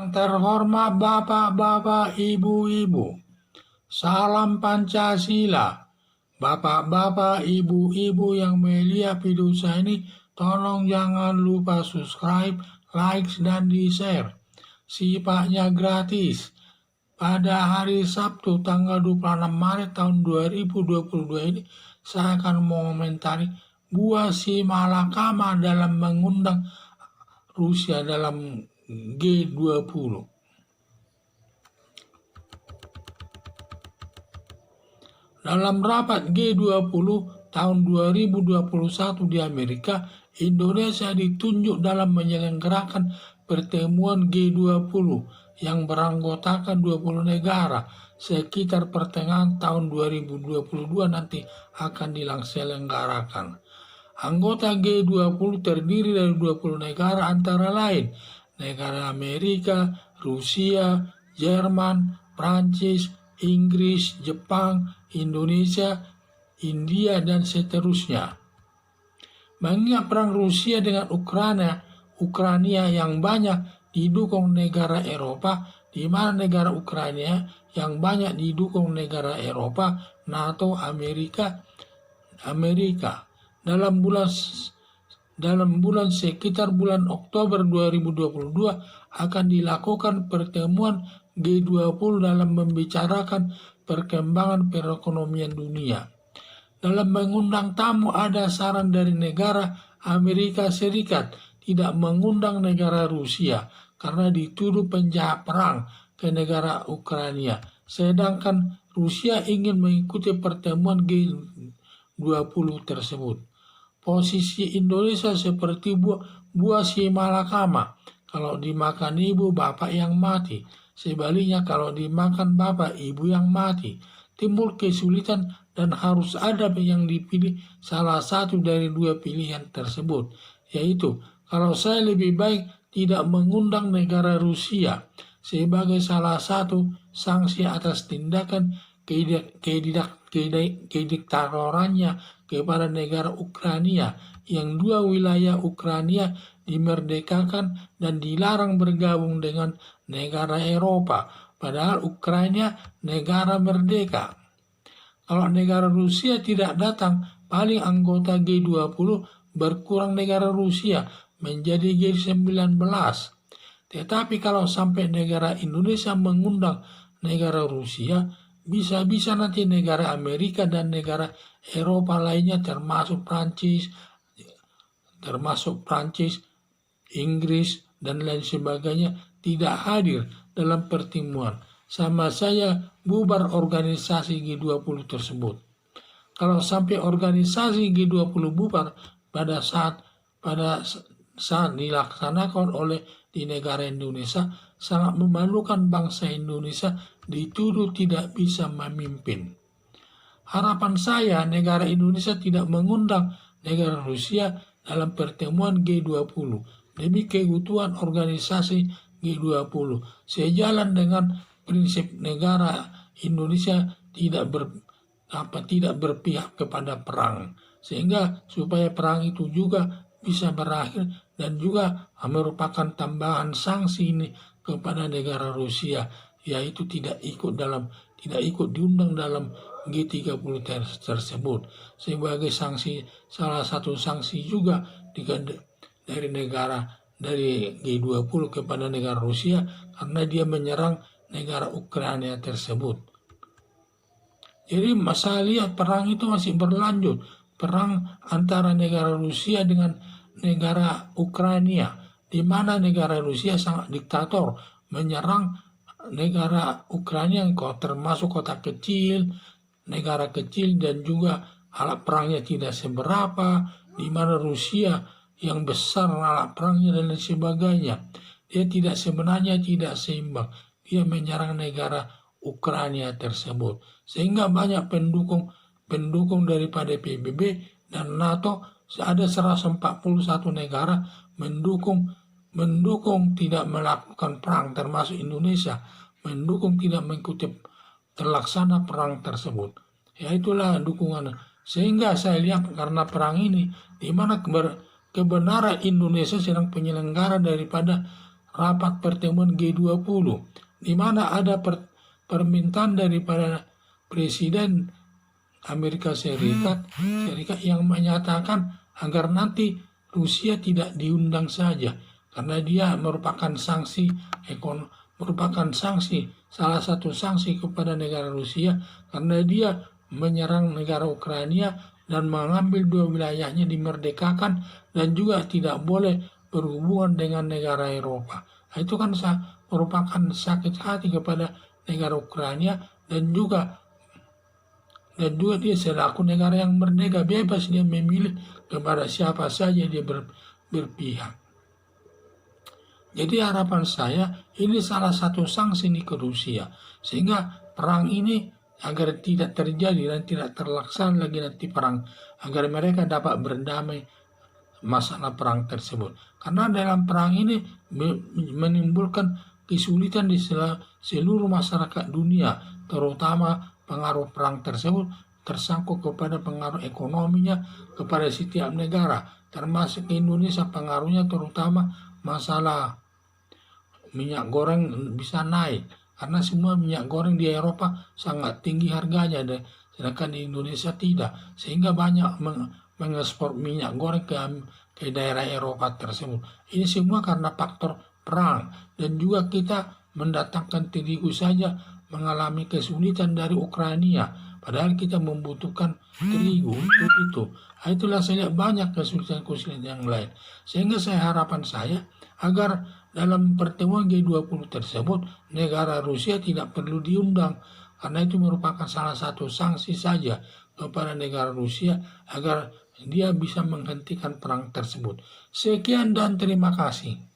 Yang terhormat Bapak-Bapak, Ibu-Ibu, salam Pancasila. Bapak-bapak, ibu-ibu yang melihat video saya ini, tolong jangan lupa subscribe, like, dan di-share. Sifatnya gratis. Pada hari Sabtu tanggal 26 Maret tahun 2022 ini, saya akan mengomentari buah si malakama dalam mengundang Rusia dalam G20. Dalam rapat G20 tahun 2021 di Amerika, Indonesia ditunjuk dalam menyelenggarakan pertemuan G20 yang beranggotakan 20 negara. Sekitar pertengahan tahun 2022 nanti akan diselenggarakan. Anggota G20 terdiri dari 20 negara antara lain negara Amerika, Rusia, Jerman, Prancis, Inggris, Jepang, Indonesia, India, dan seterusnya. Mengingat perang Rusia dengan Ukraina yang banyak didukung negara Eropa, di mana negara Ukraina yang banyak didukung negara Eropa, NATO, Amerika. Dalam bulan sekitar bulan Oktober 2022 akan dilakukan pertemuan G20 dalam membicarakan perkembangan perekonomian dunia. Dalam mengundang tamu ada saran dari negara Amerika Serikat tidak mengundang negara Rusia karena dituduh penjahat perang ke negara Ukraina. Sedangkan Rusia ingin mengikuti pertemuan G20 tersebut. Posisi Indonesia seperti buah si malakama. Kalau dimakan ibu, bapak yang mati. Sebaliknya kalau dimakan bapak, ibu yang mati. Timbul kesulitan dan harus ada yang dipilih salah satu dari dua pilihan tersebut. Yaitu, kalau saya lebih baik tidak mengundang negara Rusia sebagai salah satu sanksi atas tindakan kediktatorannya kepada negara Ukraina yang dua wilayah Ukraina dimerdekakan dan dilarang bergabung dengan negara Eropa, padahal Ukraina negara merdeka. Kalau negara Rusia tidak datang, paling anggota G20 berkurang negara Rusia menjadi G19. Tetapi kalau sampai negara Indonesia mengundang negara Rusia, bisa-bisa nanti negara Amerika dan negara Eropa lainnya termasuk Prancis, Inggris, dan lain sebagainya tidak hadir dalam pertemuan. Sama saya bubar organisasi G20 tersebut. Kalau sampai organisasi G20 bubar pada saat dilaksanakan oleh di negara Indonesia, sangat memalukan bangsa Indonesia dituduh tidak bisa memimpin. Harapan saya negara Indonesia tidak mengundang negara Rusia dalam pertemuan G20 demi keutuhan organisasi G20. Sejalan dengan prinsip negara Indonesia tidak berpihak kepada perang, sehingga supaya perang itu juga bisa berakhir dan juga merupakan tambahan sanksi ini kepada negara Rusia, yaitu tidak ikut diundang dalam G30 tersebut sebagai sanksi, salah satu sanksi juga dari G20 kepada negara Rusia karena dia menyerang negara Ukraina tersebut. Jadi saya lihat perang itu masih berlanjut, perang antara negara Rusia dengan negara Ukraina, di mana negara Rusia sangat diktator, menyerang negara Ukraina yang termasuk kota kecil, negara kecil, dan juga alat perangnya tidak seberapa, di mana Rusia yang besar alat perangnya dan lain sebagainya. Dia sebenarnya tidak seimbang. Dia menyerang negara Ukraina tersebut. Sehingga banyak pendukung daripada PBB dan NATO, ada 141 negara mendukung tidak melakukan perang, termasuk Indonesia, mendukung tidak mengikuti terlaksana perang tersebut. Ya itulah dukungan. Sehingga saya lihat karena perang ini, di mana kebenaran Indonesia sedang penyelenggara daripada rapat pertemuan G20, di mana ada permintaan daripada Presiden Amerika Serikat yang menyatakan agar nanti Rusia tidak diundang saja, karena dia merupakan salah satu sanksi kepada negara Rusia, karena dia menyerang negara Ukraina dan mengambil 2 wilayahnya dimerdekakan, dan juga tidak boleh berhubungan dengan negara Eropa. Itu kan merupakan sakit hati kepada negara Ukraina, dan juga dia selaku negara yang merdeka bebas dia memilih kepada siapa saja dia berpihak. Jadi harapan saya ini salah satu sanksi nih ke Rusia, sehingga perang ini agar tidak terjadi dan tidak terlaksana lagi nanti perang, agar mereka dapat berdamai masalah perang tersebut. Karena dalam perang ini menimbulkan kesulitan di seluruh masyarakat dunia, terutama pengaruh perang tersebut tersangkut kepada pengaruh ekonominya kepada setiap negara, termasuk Indonesia. Pengaruhnya terutama masalah minyak goreng bisa naik, karena semua minyak goreng di Eropa sangat tinggi harganya, sedangkan di Indonesia tidak, sehingga banyak mengekspor minyak goreng ke daerah Eropa tersebut. Ini semua karena faktor perang, dan juga kita mendatangkan terigu saja mengalami kesulitan dari Ukraina, padahal kita membutuhkan terigu untuk itu. Itulah saya lihat banyak kesulitan-kesulitan yang lain, sehingga harapan saya agar dalam pertemuan G20 tersebut negara Rusia tidak perlu diundang, karena itu merupakan salah satu sanksi saja kepada negara Rusia agar dia bisa menghentikan perang tersebut. Sekian dan terima kasih.